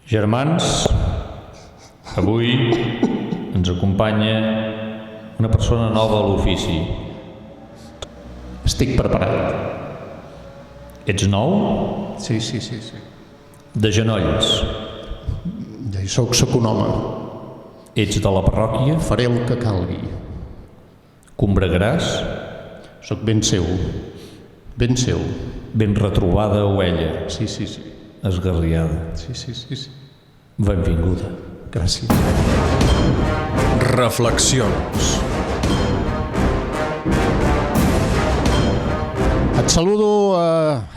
Germans, avui ens acompanya una persona nova a l'ofici. Estic preparat. Ets nou? Sí. De genolls. Ja hi soc un home. Ets de la parròquia? Faré el que calgui. Combregaràs? Soc ben seu. Ben seu. Ben retrobada ovella. Sí. Esgarriada. Sí. Benvinguda. Gràcies. Reflexions. Et saludo,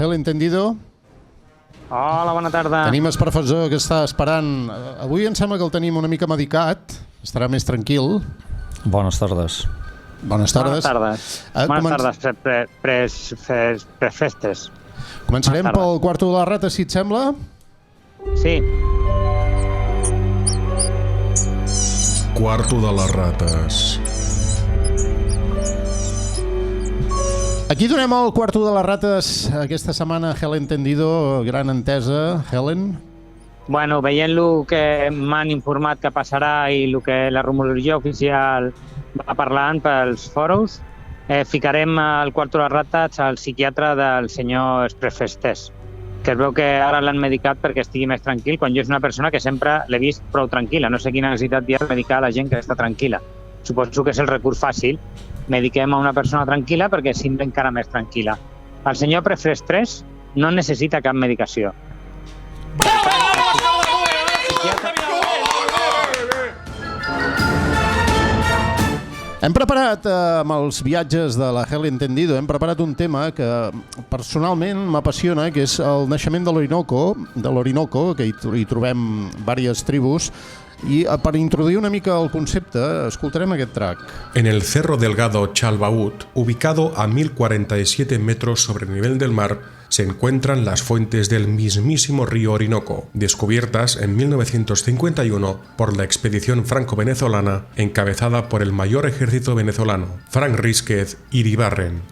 el entendido. Hola, bona tarda. Tenim el professor que està esperant. Avui em sembla que el tenim una mica medicat. Estarà més tranquil. Bones tardes. Bones tardes. Bones tardes, prefestes. Començarem pel quarto de la rata, si et sembla. Sí. Quarto de les rates. Aquí donem el quarto de les rates aquesta setmana. Helen Tendido, gran entesa. Helen? Bueno, veient el que m'han informat que passarà i el que la rumorologia oficial va parlant pels foros, ficarem al quarto de les rates al psiquiatre del senyor Sprefestes, que es veu que ara l'han medicat perquè estigui més tranquil, quan jo és una persona que sempre l'he vist prou tranquil·la. No sé quina necessitat hi ha de medicar a la gent que està tranquil·la. Suposo que és el recurs fàcil. Mediquem a una persona tranquil·la perquè sembla encara més tranquil·la. El senyor Prefestes no necessita cap medicació. Hem preparat, amb els viatges de la Helen Tendido, hem preparat un tema que personalment m'apassiona, que és el naixement de l'Orinoco, que hi trobem diverses tribus, i per introduir una mica el concepte, escoltarem aquest track. En el Cerro Delgado Chalbaut, ubicado a 1047 metros sobre el nivel del mar, se encuentran las fuentes del mismísimo río Orinoco, descubiertas en 1951 por la expedición franco-venezolana encabezada por el mayor ejército venezolano, Frank Rísquez Iribarren.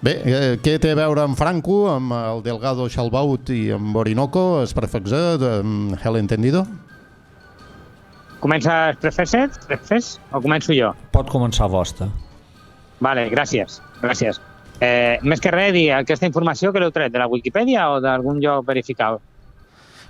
Bé, què té a veure amb Franco, amb el Delgado Chalbaut i amb Orinoco? Es perfecte, Helen Tendido? Comença el Prefes o començo jo? Pot començar vostè. Vale, gràcies. Més que res, dir aquesta informació que l'heu tret de la Wikipedia o d'algun lloc verificat?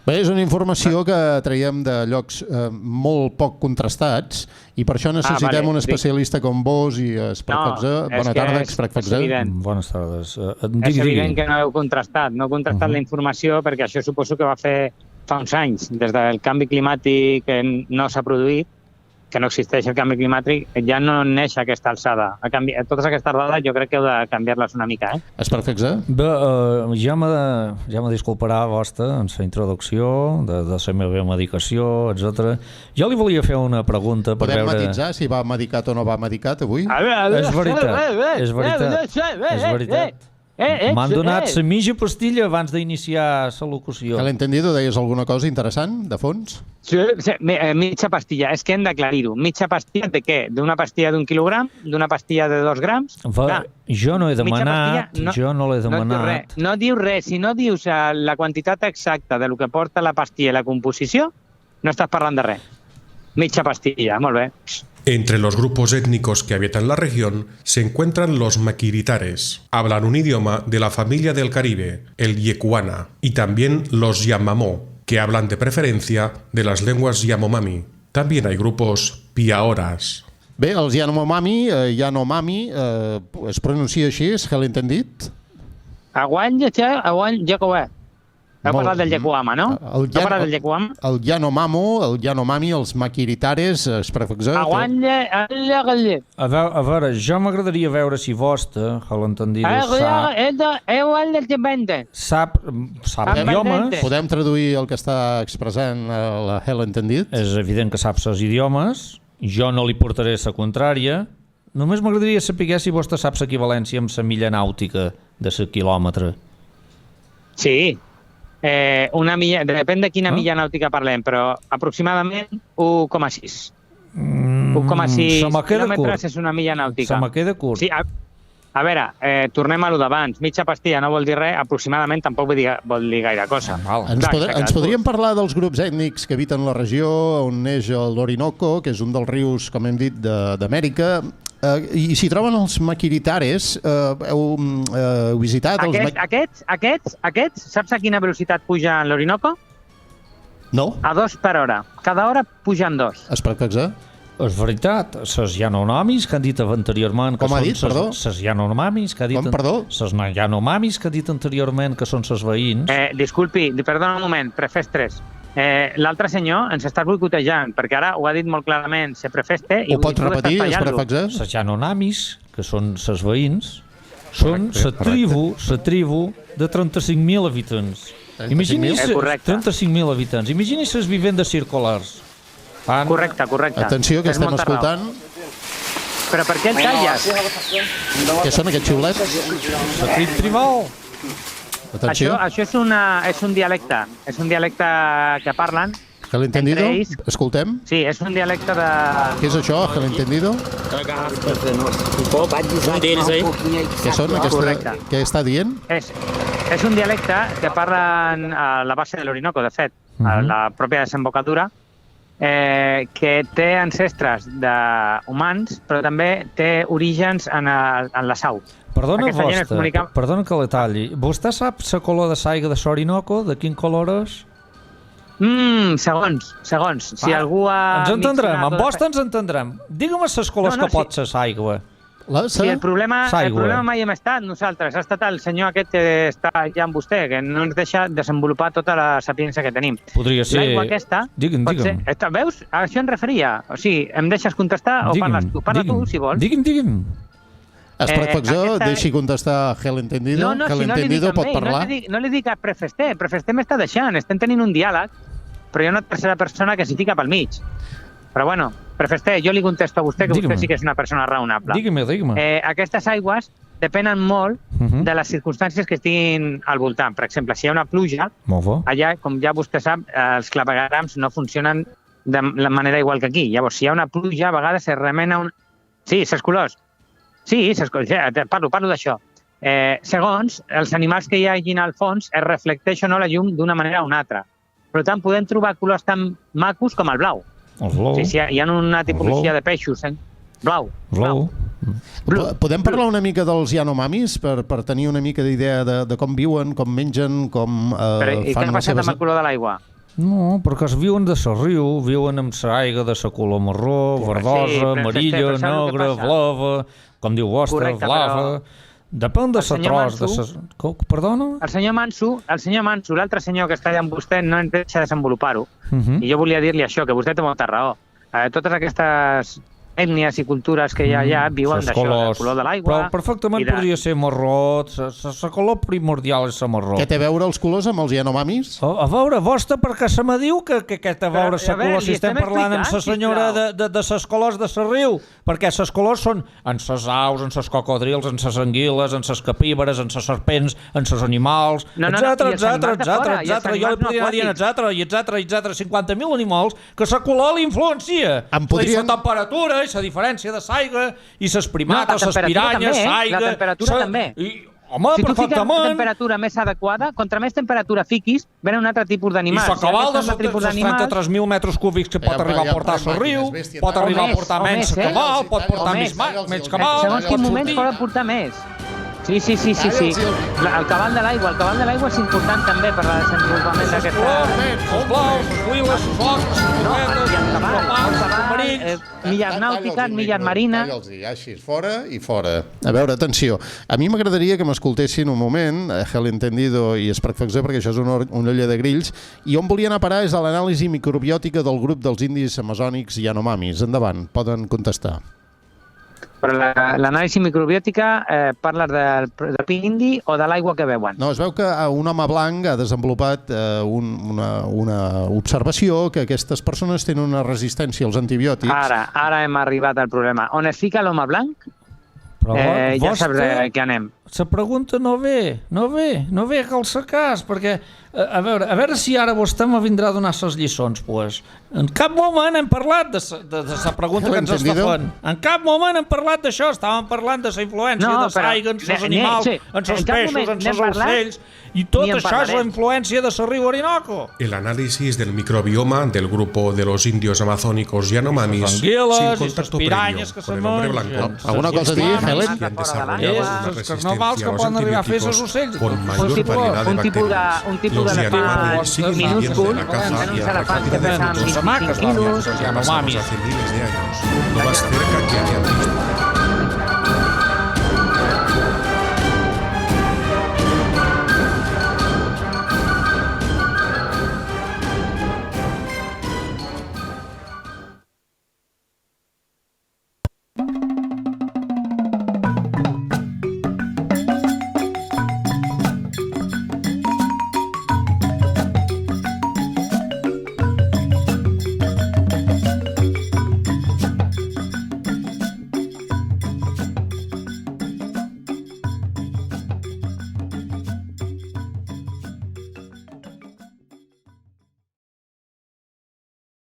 Bé, és una informació que traiem de llocs molt poc contrastats i per això necessitem un especialista com vos i Sprefexer. Bona tarda, Sprefexer. Bones tardes. És evident que no heu contrastat. No heu contrastat la informació perquè això suposo que va fer fa uns anys, des del canvi climàtic que no s'ha produït, que no existeix el canvi climàtic, ja no neix a aquesta alçada. Totes aquestes dades jo crec que heu de canviar-les una mica. És perfecte? Bé, ja me disculparà vostè en la introducció de la meva medicació, etc. Jo li volia fer una pregunta per veure... Podem matitzar si va medicat o no va medicat avui? És veritat. M'han donat la mitja pastilla abans d'iniciar la locució. Helen Tendido, deies alguna cosa interessant, de fons? Sí, mitja pastilla, és que hem d'aclarir-ho. Mitja pastilla de què? D'una pastilla d'1 quilogram? D'una pastilla de 2 grams? Jo no he demanat, jo no l'he demanat. No dius res, si no dius la quantitat exacta de lo que porta la pastilla i la composició, no estàs parlant de res. Mitja pastilla, molt bé. Entre los grupos étnicos que habitan la región se encuentran los maquiritares. Hablan un idioma de la familia del Caribe, el yecuana, y también los yamamó, que hablan de preferencia de las lenguas yanomami. También hay grupos piaoras. Bé, els Yanomami es pronuncia així, és Helen Tendit? Aguany Jacobè. Heu parlat del Yecuama, no? Heu parlat del Yecuama? El Yanomami, els maquiritares, es prefixar... A veure, jo m'agradaria veure si vostè, Helen Tendido, sap idiomes. Podem traduir el que està expressant la Helen Tendit? És evident que sap els idiomes. Jo no li portaré la contrària. Només m'agradaria saber si vostè sap l'equivalència amb la milla nàutica de la quilòmetre. Sí. Una milla, depèn de quina milla nàutica parlem, però aproximadament 1,6. 1,6 quilòmetres és una milla nàutica. Se me queda curt. Sí, A veure, tornem a lo d'abans. Mitja pastilla no vol dir res, aproximadament tampoc vol dir gaire cosa. Ens podríem parlar dels grups ètnics que habiten la regió on neix l'Orinoco, que és un dels rius, com hem dit, d'Amèrica. I s'hi troben els maquiritares. Heu visitat? Aquests, saps a quina velocitat puja l'Orinoco? No? A 2 per hora. Cada hora pugen 2. Espectacle. És veritat, ses Yanomamis que han dit anteriorment... Com ha dit, perdó? Ses Yanomamis que ha dit... Com, perdó? Ses Yanomamis que ha dit anteriorment que són ses veïns. Disculpi, perdona un moment, prefestres. L'altre senyor ens està boicotejant, perquè ara ho ha dit molt clarament, se prefeste... Ho pots repetir, els prefexes? Ses Yanomamis, que són ses veïns, són la tribu de 35.000 habitants. Imagini's 35.000 habitants. Imagini's les vivendes circulars. Correcte. Atenció, que estem escoltant. Però per què el talles? Què són aquests xiulets? Secret tribal. Atenció. Això és un dialecte. És un dialecte que parlen. ¿Gel entendido? Escoltem. Sí, és un dialecte de... Què és això, gel entendido? Què són? Què està dient? És un dialecte que parlen a la base de l'Orinoco, de fet, a la pròpia desembocadura, que té ancestres humans, però també té orígens en la sau. Perdona que la talli. Vostè sap la color de l'aigua de l'Orinoco? De quin color és? Segons. Si algú ha... Ens entendrem, amb vostè ens entendrem. Digue'm les colors que pot ser l'aigua. Sí, el problema mai hem estat nosaltres. Ha estat el senyor aquest que està allà amb vostè, que no ens deixa desenvolupar tota la sapiència que tenim. Podria ser... L'aigua aquesta... Digue'm. Veus? A això em referia. O sigui, em deixes contestar o parles tu? Parla tu, si vols. Digue'm. Prefexor, deixi contestar gel entendido. Gel entendido pot parlar. No li dic a prefester. Prefester m'està deixant. Estem tenint un diàleg, però hi ha una tercera persona que s'hi fica pel mig. Però bueno, prefester, jo li contesto a vostè que vostè sí que és una persona raonable. Digue'm. Aquestes aigües depenen molt de les circumstàncies que estiguin al voltant. Per exemple, si hi ha una pluja, allà, com ja vostè sap, els claveguerams no funcionen de la manera igual que aquí. Llavors, si hi ha una pluja, a vegades es remena un... Sí, ses colors. Sí, parlo d'això. Segons, els animals que hi hagin al fons es reflecteix o no la llum d'una manera o una altra. Per tant, podem trobar colors tan macos com el blau. Si hi ha una tipologia de peixos, blau. Podem parlar una mica dels Yanomamis per tenir una mica d'idea de com viuen, com mengen, com fan les seves... I què ha passat amb el color de l'aigua? No, perquè es viuen de la riu, viuen amb l'aigua de la color marró, verdosa, amarilla, negra, blava, com diu vostre, blava... Depèn de la tros... Perdona? El senyor Manso, l'altre senyor que està allà amb vostè, no ens deixa desenvolupar-ho. I jo volia dir-li això, que vostè té molta raó. Totes aquestes ètnies i cultures que hi ha allà viuen d'això, del color de l'aigua... Però perfectament podria ser marró, la color primordial és la marró. Què té a veure els colors amb els Yanomamis? A veure, vostè, perquè se me diu que té a veure la color, si estem parlant amb la senyora de les colors de la riu, perquè les colors són en les aus, en les cocodrils, en les anguiles, en les capíbares, en les serpents, en els animals, etcètera. Jo li podria anar dient etcètera, 50.000 animals que la color l'influencia. La temperatura, la diferència de l'aigua i les primates, les piranyes, l'aigua... La temperatura també. Home, si tu perfectament. fiques una temperatura més adequada, contra més temperatura fiquis, venen un altre tipus d'animals. I s'acabal dels 33.000 metres cúbics que pot arribar a portar el riu, pot arribar a portar menys cabal, pot portar menys cabal... Segons quin moment pot portar més. Sí. El cabal de l'aigua és important també per al desenvolupament d'aquesta... Els blaus, els liles, els ocs, el cabal, milles nàutiques, milles marines... Així, fora i fora. A veure, atenció, a mi m'agradaria que m'escoltessin un moment, gel entendido i es perfecció, perquè això és una olla de grills, i on volia anar a parar és a l'anàlisi microbiòtica del grup dels indis amazònics Yanomamis. Endavant, poden contestar. Però l'anàlisi microbiòtica parla del pi indi o de l'aigua que beuen? No, es veu que un home blanc ha desenvolupat una observació que aquestes persones tenen una resistència als antibiòtics. Ara hem arribat al problema. On es fica l'home blanc, ja saps què anem. La pregunta no ve cal cas, perquè A veure si ara vostè me vindrà a donar les lliçons, pues. En cap moment hem parlat de la pregunta que ens està fent. En cap moment hem parlat d'això. Estàvem parlant de la influència de l'aigua en els animals, en els peixos, en els ocells, i tot això és la influència de la riu Orinoco. El análisis del microbioma del grupo de los indios amazónicos Yanomamis, sin contacto previo con el hombre blanco, alguna cosa a dir, Helen? que han desarrollado una resistencia a los antibióticos con mayor variedad de bacterias. Los Yanomamis siguen viviendo de la caza y la recogida de frutos, Los hamacas, hace miles de años, lo más cerca que habían visto.